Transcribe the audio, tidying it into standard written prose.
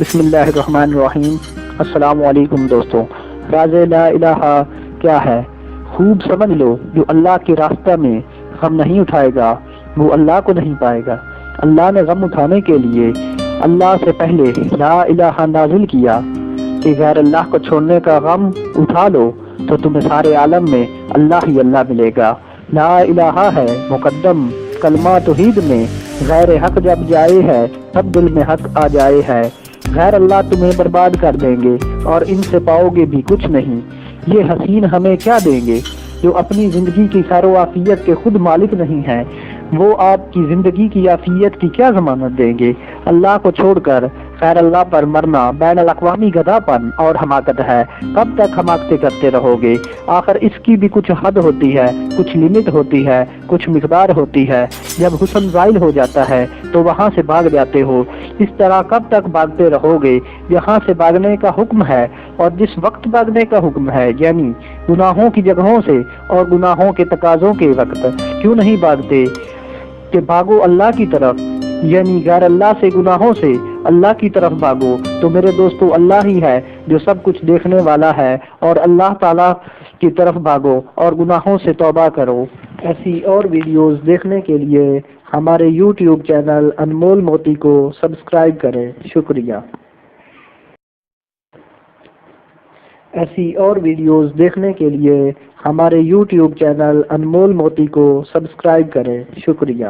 بسم اللہ الرحمن الرحیم۔ السلام علیکم دوستوں۔ راز لا الہ کیا ہے؟ خوب سمجھ لو، جو اللہ کے راستہ میں غم نہیں اٹھائے گا وہ اللہ کو نہیں پائے گا۔ اللہ نے غم اٹھانے کے لیے اللہ سے پہلے لا الہ نازل کیا کہ غیر اللہ کو چھوڑنے کا غم اٹھا لو تو تمہیں سارے عالم میں اللہ ہی اللہ ملے گا۔ لا الہ ہے مقدم کلمہ توحید میں، غیر حق جب جائے ہے تب دل میں حق آ جائے ہے۔ غیر اللہ تمہیں برباد کر دیں گے اور ان سے پاؤ گے بھی کچھ نہیں۔ یہ حسین ہمیں کیا دیں گے جو اپنی زندگی کی خیر و عافیت کے خود مالک نہیں ہیں؟ وہ آپ کی زندگی کی عافیت کی کیا ضمانت دیں گے؟ اللہ کو چھوڑ کر غیر اللہ پر مرنا بین الاقوامی گدھا پن اور حماقت ہے۔ کب تک حماقتیں کرتے رہو گے؟ آخر اس کی بھی کچھ حد ہوتی ہے، کچھ لمٹ ہوتی ہے، کچھ مقدار ہوتی ہے۔ جب حسن زائل ہو جاتا ہے تو وہاں سے بھاگ جاتے ہو۔ اس طرح کب تک بھاگتے رہو گے؟ یہاں سے بھاگنے کا حکم ہے، اور جس وقت بھاگنے کا حکم ہے یعنی گناہوں کی جگہوں سے اور گناہوں کے تقاضوں کے وقت، کیوں نہیں بھاگتے کہ بھاگو اللہ کی طرف، یعنی غیر اللہ سے گناہوں سے اللہ کی طرف بھاگو۔ تو میرے دوستو، اللہ ہی ہے جو سب کچھ دیکھنے والا ہے، اور اللہ تعالیٰ کی طرف بھاگو اور گناہوں سے توبہ کرو۔ ایسی اور ویڈیوز دیکھنے کے لیے ہمارے یوٹیوب چینل انمول موتی کو سبسکرائب کریں۔ شکریہ۔ ایسی اور ویڈیوز دیکھنے کے لیے ہمارے یوٹیوب چینل انمول موتی کو سبسکرائب کریں۔ شکریہ۔